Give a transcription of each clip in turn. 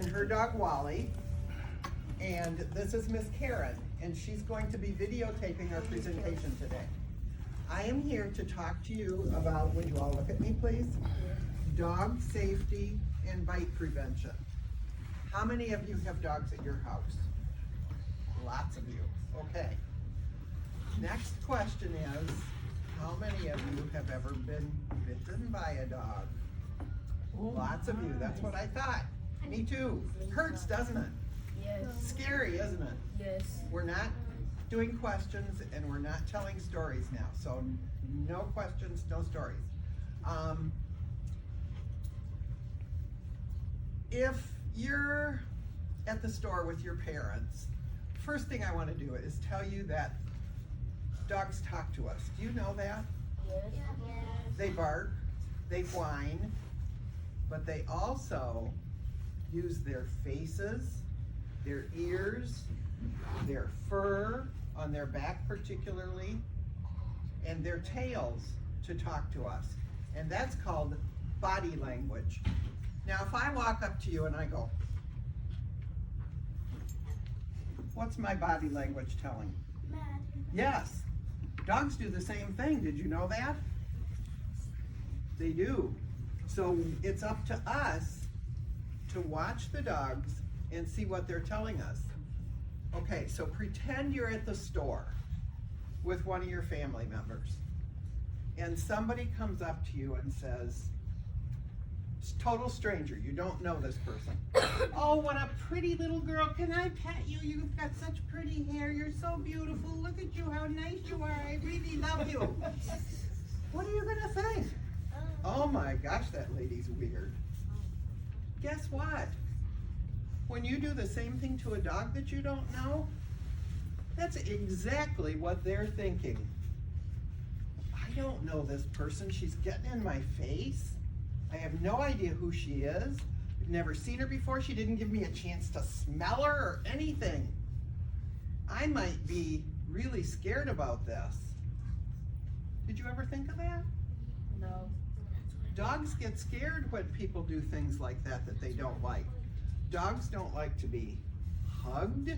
and her dog Wally. And this is Miss Karen, and she's going to be videotaping our presentation today. I am here to talk to you about, would you all look at me please? Dog safety and bite prevention. How many of you have dogs at your house? Lots of you, okay. Next question is, how many of you have ever been bitten by a dog? Lots of you, that's what I thought. Me too. Hurts, doesn't it? Yes. Scary, isn't it? Yes. We're not doing questions and we're not telling stories now. So no questions, no stories. If you're at the store with your parents, first thing I want to do is tell you that dogs talk to us. Do you know that? Yes. They bark, they whine, but they also use their faces, their ears, their fur on their back particularly, and their tails to talk to us. And that's called body language. Now if I walk up to you and I go, what's my body language telling? Mad. Yes, dogs do the same thing. Did you know that? They do. So it's up to us to watch the dogs and see what they're telling us. Okay, so pretend you're at the store with one of your family members and somebody comes up to you and says, total stranger, you don't know this person. Oh, what a pretty little girl. Can I pet you? You've got such pretty hair. You're so beautiful. Look at you, how nice you are. I really love you. What are you gonna think? Oh my gosh, that lady's weird. Guess what? When you do the same thing to a dog that you don't know, that's exactly what they're thinking. I don't know this person. She's getting in my face. I have no idea who she is. I've never seen her before. She didn't give me a chance to smell her or anything. I might be really scared about this. Did you ever think of that? No. Dogs get scared when people do things like that that they don't like. Dogs don't like to be hugged.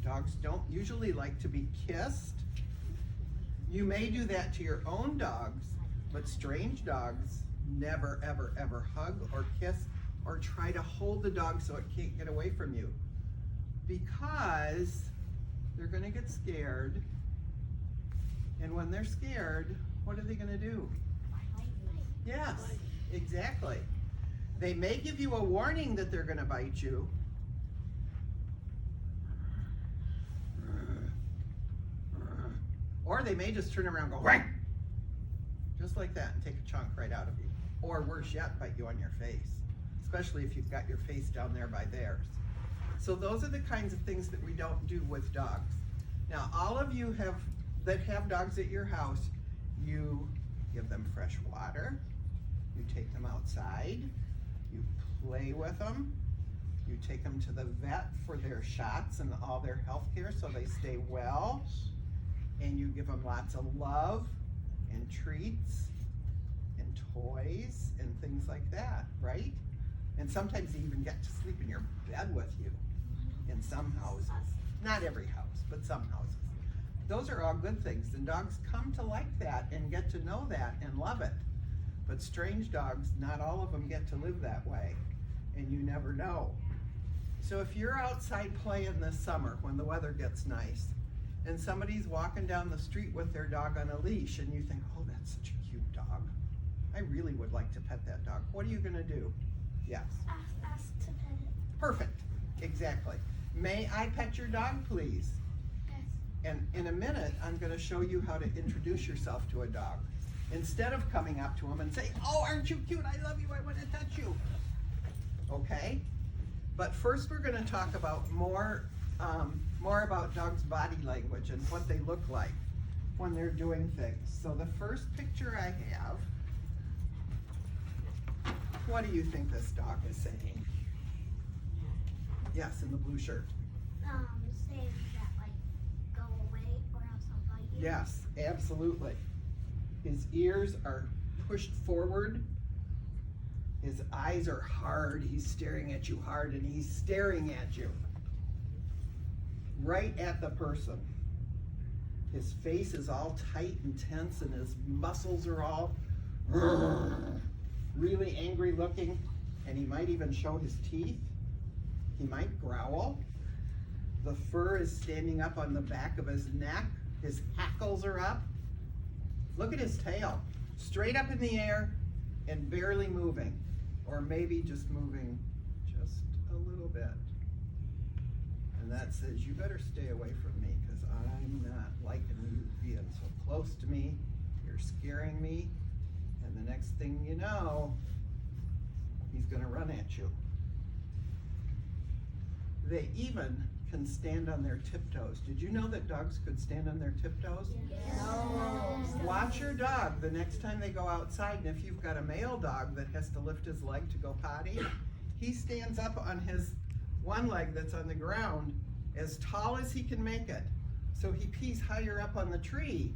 Dogs don't usually like to be kissed. You may do that to your own dogs, but strange dogs never, ever, ever hug or kiss or try to hold the dog so it can't get away from you. Because they're gonna get scared. And when they're scared, what are they gonna do? Yes, exactly. They may give you a warning that they're gonna bite you. Or they may just turn around and go, "Whack!" Just like that, and take a chunk right out of you. Or worse yet, bite you on your face, especially if you've got your face down there by theirs. So those are the kinds of things that we don't do with dogs. Now, all of you that have dogs at your house, you give them fresh water, you take them outside, you play with them, you take them to the vet for their shots and all their health care so they stay well, and you give them lots of love and treats and toys and things like that, right? And sometimes they even get to sleep in your bed with you in some houses. Not every house, but some houses. Those are all good things, and dogs come to like that and get to know that and love it. But strange dogs, not all of them get to live that way, and you never know. So if you're outside playing this summer when the weather gets nice, and somebody's walking down the street with their dog on a leash, and you think, oh, that's such a cute dog. I really would like to pet that dog. What are you gonna do? Yes. Ask to pet it. Perfect, exactly. May I pet your dog, please? Yes. And in a minute, I'm gonna show you how to introduce yourself to a dog. Instead of coming up to him and saying, oh, aren't you cute? I love you, I wanna touch you. Okay? But first we're gonna talk about more about dogs' body language and what they look like when they're doing things. So the first picture I have, what do you think this dog is saying? Yes, in the blue shirt. Saying that, like, go away or else I'll bite you. Yes, absolutely. His ears are pushed forward His eyes are hard. He's staring at you hard, and he's staring at you. Right at the person. His face is all tight and tense, and his muscles are all really angry looking, and he might even show his teeth. He might growl. The fur is standing up on the back of his neck. His hackles are up. Look at his tail, straight up in the air and barely moving, or maybe just moving just a little bit. And that says, you better stay away from me, because I'm not liking you being so close to me. You're scaring me. And the next thing you know, he's gonna run at you. They even can stand on their tiptoes. Did you know that dogs could stand on their tiptoes? Yes. Watch your dog the next time they go outside, and if you've got a male dog that has to lift his leg to go potty, he stands up on his one leg that's on the ground as tall as he can make it. So he pees higher up on the tree.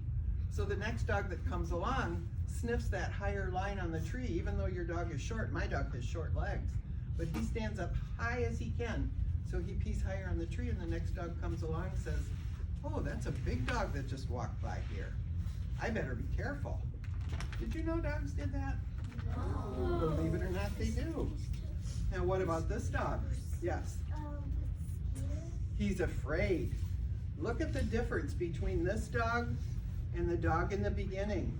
So the next dog that comes along sniffs that higher line on the tree, even though your dog is short. My dog has short legs, but he stands up high as he can. So he pees higher on the tree, and the next dog comes along and says, oh, that's a big dog that just walked by here. I better be careful. Did you know dogs did that? No. Believe it or not, they do. Now what about this dog? Yes. He's afraid. Look at the difference between this dog and the dog in the beginning.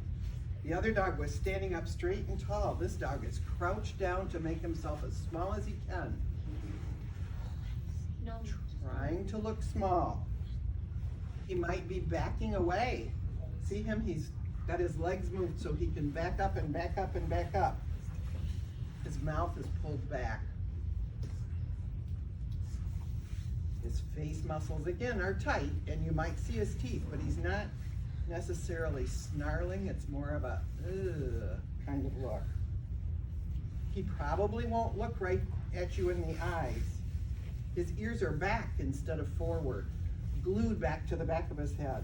The other dog was standing up straight and tall. This dog is crouched down to make himself as small as he can. No. Trying to look small. He might be backing away. See him? He's got his legs moved so he can back up and back up and back up. His mouth is pulled back. His face muscles, again, are tight, and you might see his teeth, but he's not necessarily snarling. It's more of a kind of look. He probably won't look right at you in the eyes. His ears are back instead of forward, glued back to the back of his head.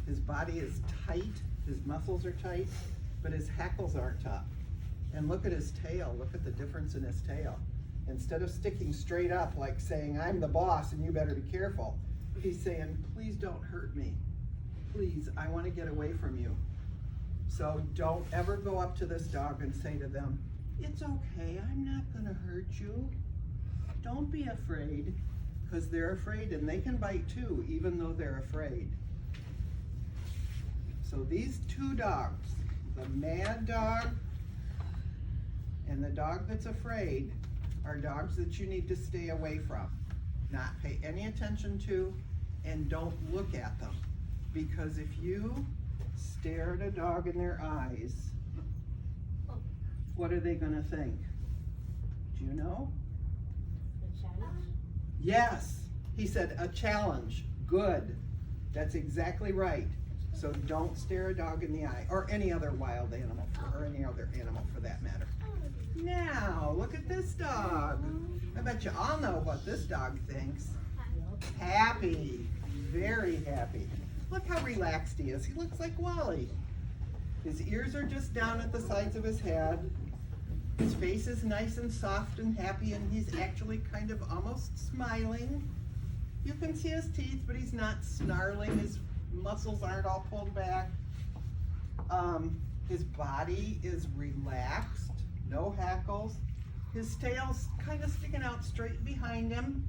His body is tight, his muscles are tight, but his hackles aren't up. And look at his tail, look at the difference in his tail. Instead of sticking straight up like saying, I'm the boss and you better be careful, he's saying, please don't hurt me. Please, I want to get away from you. So don't ever go up to this dog and say to them, it's okay, I'm not gonna hurt you. Don't be afraid, because they're afraid and they can bite too, even though they're afraid. So these two dogs, the mad dog and the dog that's afraid, are dogs that you need to stay away from, not pay any attention to, and don't look at them. Because if you stare at a dog in their eyes, what are they gonna think? Do you know? Yes, he said a challenge. Good. That's exactly right. So don't stare a dog in the eye, or any other wild animal, or any other animal for that matter. Now, look at this dog. I bet you all know what this dog thinks. Happy, very happy. Look how relaxed he is. He looks like Wally. His ears are just down at the sides of his head. His face is nice and soft and happy, and he's actually kind of almost smiling. You can see his teeth, but he's not snarling. His muscles aren't all pulled back. His body is relaxed, no hackles. His tail's kind of sticking out straight behind him.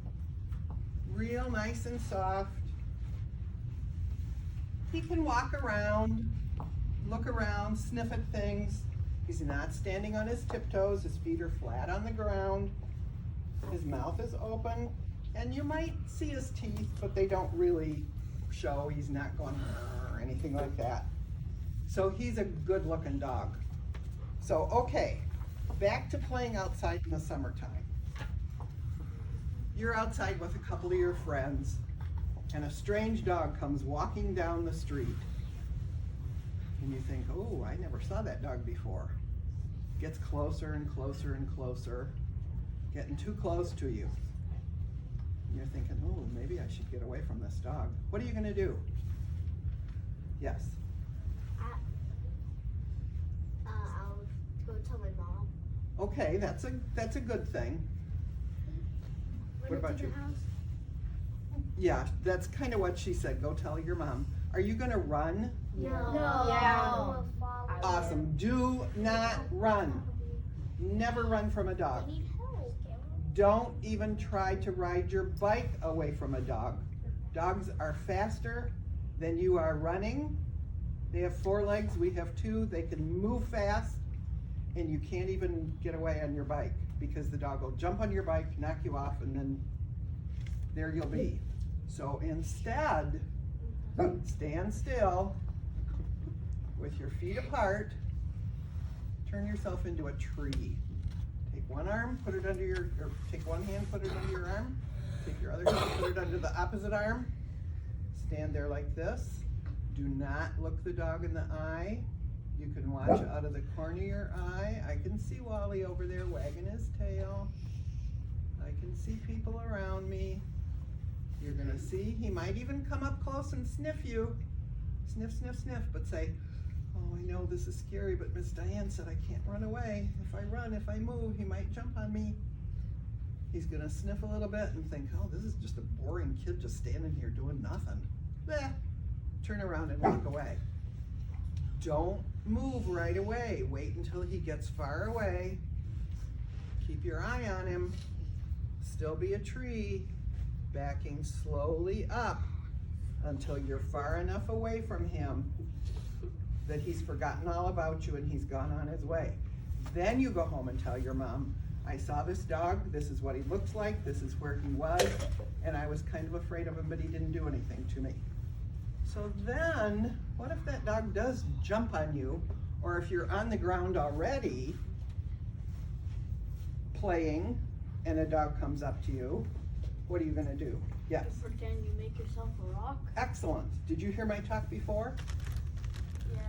Real nice and soft. He can walk around, look around, sniff at things. He's not standing on his tiptoes. His feet are flat on the ground. His mouth is open, and you might see his teeth, but they don't really show. He's not going or anything like that. So he's a good looking dog. So, okay, back to playing outside in the summertime. You're outside with a couple of your friends, and a strange dog comes walking down the street. And you think, oh, I never saw that dog before. Gets closer and closer and closer, getting too close to you. And you're thinking, oh, maybe I should get away from this dog. What are you gonna do? Yes. I'll go tell my mom. Okay, that's a good thing. What about you? Yeah, that's kind of what she said. Go tell your mom. Are you gonna run? No. Yeah. Awesome. Do not run. Never run from a dog. Don't even try to ride your bike away from a dog. Dogs are faster than you are running. They have 4 legs, we have 2. They can move fast, and you can't even get away on your bike because the dog will jump on your bike, knock you off, and then there you'll be. So instead, stand still with your feet apart. Turn yourself into a tree. Take one arm, put it under your, or take one hand, put it under your arm. Take your other hand, put it under the opposite arm. Stand there like this. Do not look the dog in the eye. You can watch out of the corner of your eye. I can see Wally over there wagging his tail. I can see people around me. You're gonna see, he might even come up close and sniff you. Sniff, sniff, sniff, but say, oh, I know this is scary, but Miss Diane said I can't run away. If I run, if I move, he might jump on me. He's gonna sniff a little bit and think, oh, this is just a boring kid just standing here doing nothing. Bleh. Turn around and walk away. Don't move right away. Wait until he gets far away. Keep your eye on him. Still be a tree. Backing slowly up until you're far enough away from him that he's forgotten all about you and he's gone on his way. Then you go home and tell your mom, I saw this dog, this is what he looks like, this is where he was, and I was kind of afraid of him, but he didn't do anything to me. So then, what if that dog does jump on you, or if you're on the ground already playing and a dog comes up to you, what are you gonna do? Yes? Pretend you make yourself a rock. Excellent. Did you hear my talk before? Yeah.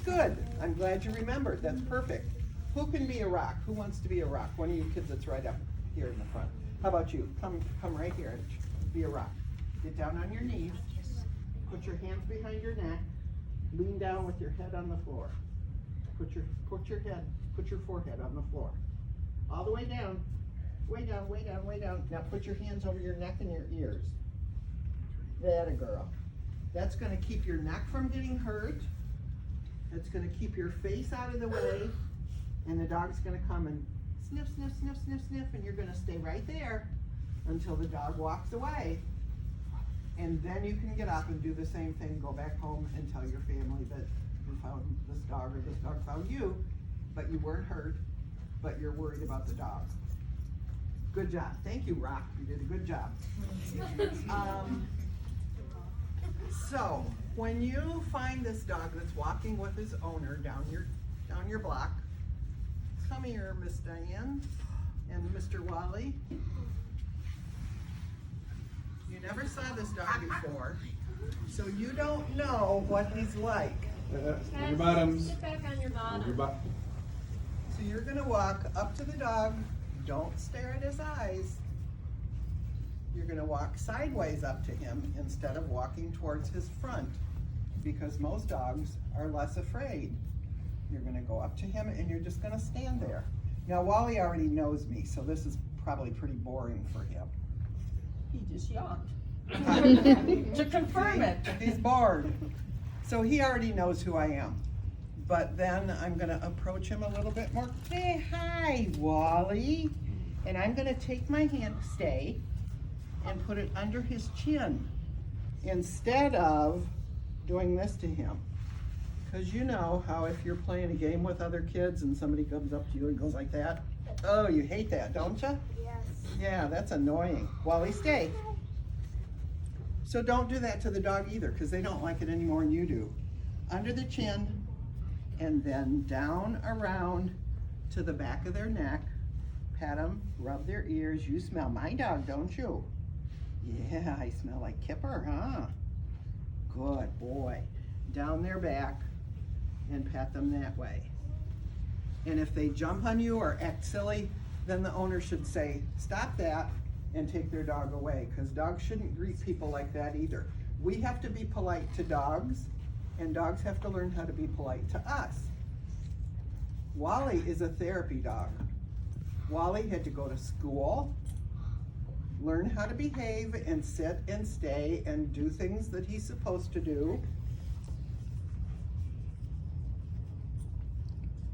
Good. I'm glad you remembered. That's perfect. Who can be a rock? Who wants to be a rock? One of you kids that's right up here in the front. How about you? Come right here and be a rock. Get down on your knees. Put your hands behind your neck. Lean down with your head on the floor. Put your forehead on the floor. All the way down. Way down, way down, way down. Now put your hands over your neck and your ears. That a girl. That's gonna keep your neck from getting hurt. It's gonna keep your face out of the way. And the dog's gonna come and sniff, sniff, sniff, sniff, sniff, and you're gonna stay right there until the dog walks away. And then you can get up and do the same thing, go back home and tell your family that you found this dog or this dog found you, but you weren't hurt, but you're worried about the dog. Good job. Thank you, Rock. You did a good job. So, when you find this dog that's walking with his owner down your block, come here, Miss Diane and Mr. Wally. You never saw this dog before, so you don't know what he's like. Your bottoms. Sit back on your bottom. So you're gonna walk up to the dog. Don't stare at his eyes. You're gonna walk sideways up to him instead of walking towards his front, because most dogs are less afraid. You're gonna go up to him and you're just gonna stand there. Now Wally already knows me, so this is probably pretty boring for him. He just yawned. To confirm it. He's bored. So he already knows who I am. But then I'm gonna approach him a little bit more. Hey, hi, Wally. And I'm gonna take my hand, stay, and put it under his chin instead of doing this to him. Because you know how if you're playing a game with other kids and somebody comes up to you and goes like that, oh, you hate that, don't you? Yes. Yeah, that's annoying. Wally, stay. So don't do that to the dog either, because they don't like it any more than you do. Under the chin, and then down around to the back of their neck. Pat them, rub their ears. You smell my dog, don't you? Yeah, I smell like Kipper, huh? Good boy. Down their back and pat them that way. And if they jump on you or act silly, then the owner should say, stop that, and take their dog away, because dogs shouldn't greet people like that either. We have to be polite to dogs, and dogs have to learn how to be polite to us. Wally is a therapy dog. Wally had to go to school, learn how to behave and sit and stay and do things that he's supposed to do.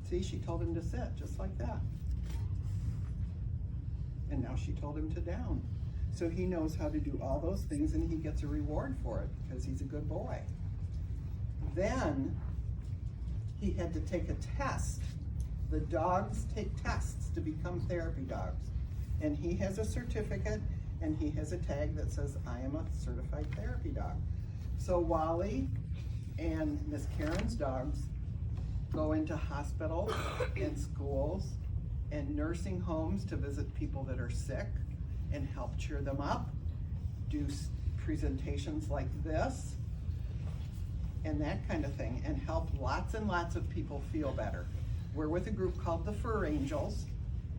See, she told him to sit, just like that. And now she told him to down. So he knows how to do all those things and he gets a reward for it because he's a good boy. Then he had to take a test. The dogs take tests to become therapy dogs. And he has a certificate and he has a tag that says, I am a certified therapy dog. So Wally and Miss Karen's dogs go into hospitals and schools and nursing homes to visit people that are sick and help cheer them up, do presentations like this, and that kind of thing, and help lots and lots of people feel better. We're with a group called the Fur Angels,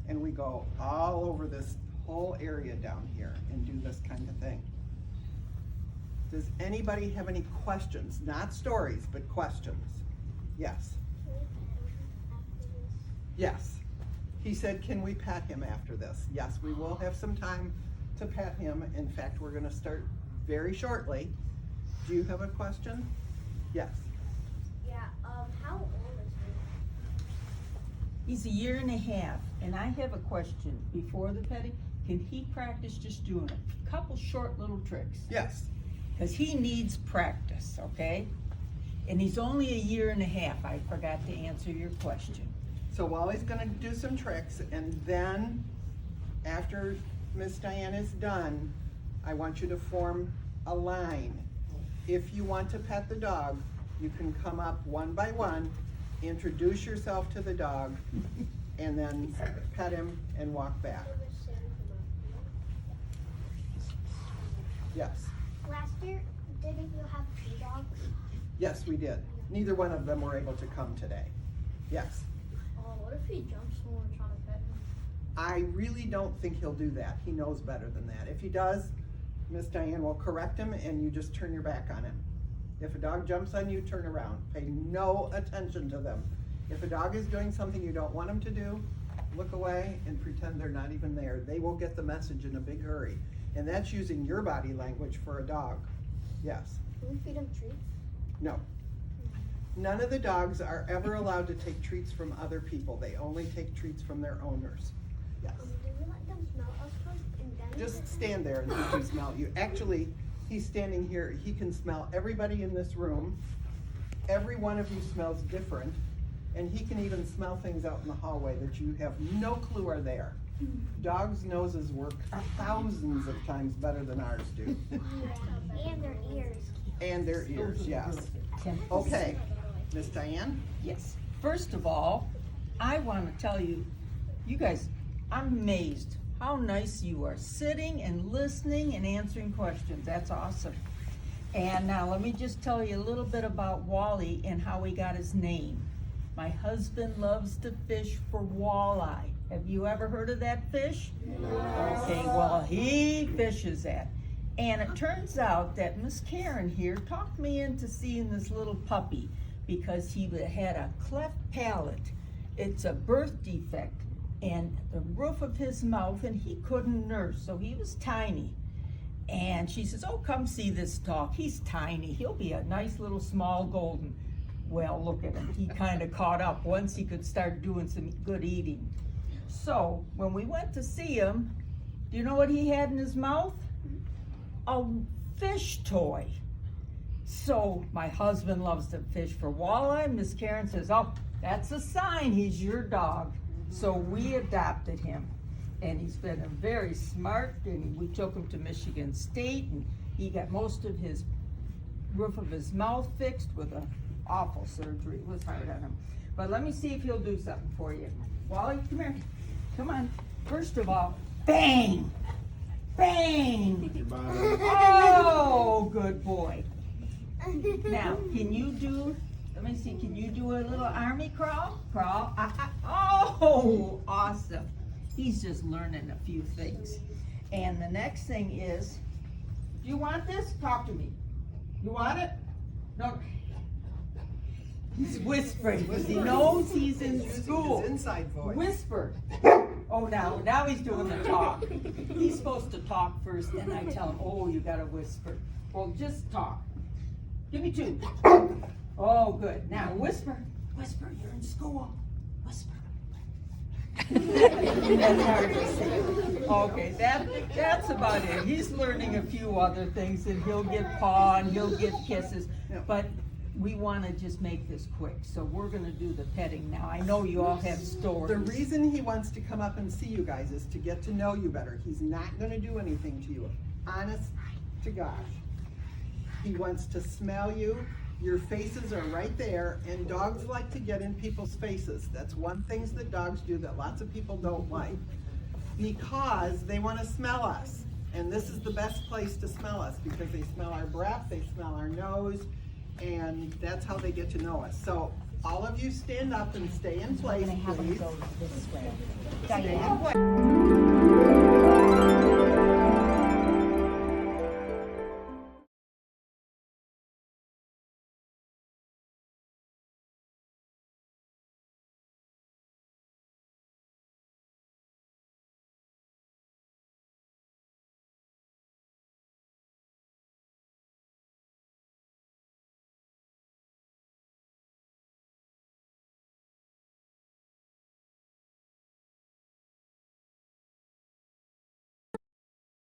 and we go all over this whole area down here and do this kind of thing. Does anybody have any questions? Not stories, but questions. Yes. Can we pet him after this? Yes. He said, can we pet him after this? Yes, we will have some time to pet him. In fact, we're gonna start very shortly. Do you have a question? Yes. Yeah, how old is he? He's a year and a half, and I have a question. Before the petting, can he practice just doing a couple short little tricks? Yes. Because he needs practice, okay? And he's only a year and a half. I forgot to answer your question. So Wally's gonna do some tricks, and then after Miss Diane is done, I want you to form a line. If you want to pet the dog, you can come up one by one, introduce yourself to the dog, and then pet him and walk back. Yes. Last year, didn't you have 2 dogs? Yes, we did. Neither one of them were able to come today. Yes. Oh, what if he jumps someone trying to pet him? I really don't think he'll do that. He knows better than that. If he does, Miss Diane will correct him and you just turn your back on him. If a dog jumps on you, turn around. Pay no attention to them. If a dog is doing something you don't want him to do, look away and pretend they're not even there. They will get the message in a big hurry. And that's using your body language for a dog. Yes. Can we feed him treats? No. None of the dogs are ever allowed to take treats from other people. They only take treats from their owners. Yes. Do we let them smell us first and then? Just stand there and he can smell you. Actually, he's standing here. He can smell everybody in this room. Every one of you smells different. And he can even smell things out in the hallway that you have no clue are there. Dogs' noses work thousands of times better than ours do. And their ears. And their ears, yes. Okay, Miss Diane? Yes. First of all, I want to tell you, you guys, I'm amazed how nice you are, sitting and listening and answering questions. That's awesome. And now let me just tell you a little bit about Wally and how he got his name. My husband loves to fish for walleye. Have you ever heard of that fish? No. Okay, well, he fishes that. And it turns out that Miss Karen here talked me into seeing this little puppy because he had a cleft palate. It's a birth defect and the roof of his mouth, and he couldn't nurse, so he was tiny. And she says, oh, come see this dog. He's tiny. He'll be a nice little small golden. Well, look at him. He kind of caught up once he could start doing some good eating. So when we went to see him, do you know what he had in his mouth? A fish toy. So my husband loves to fish for walleye. Miss Karen says, oh, that's a sign he's your dog. So we adopted him. And he's been a very smart, and we took him to Michigan State, and he got most of his roof of his mouth fixed with an awful surgery. It was hard on him. But let me see if he'll do something for you. Wally, come here. Come on. First of all, bang! Bang! Oh, good boy. Now, can you do, let me see, can you do a little army crawl? Crawl. Oh, awesome. He's just learning a few things. And the next thing is, do you want this? Talk to me. You want it? No. He's whispering because he knows he's in Using school. his inside voice. Whisper. Oh, now he's doing the talk. He's supposed to talk first, then I tell him, oh, you gotta whisper. Well, just talk. Give me 2. Oh, good. Now whisper. Whisper, you're in school. Whisper. That's hard to say. Okay, that's about it. He's learning a few other things, and he'll get paw and he'll get kisses, but we wanna just make this quick, so we're gonna do the petting now. I know you all have stories. The reason he wants to come up and see you guys is to get to know you better. He's not gonna do anything to you. Honest to gosh. He wants to smell you. Your faces are right there, and dogs like to get in people's faces. That's one thing that dogs do that lots of people don't like, because they want to smell us. And this is the best place to smell us, because they smell our breath, they smell our nose, and that's how they get to know us. So all of you stand up and stay in place, We're gonna have him please. go this way. Stay in Diane. place.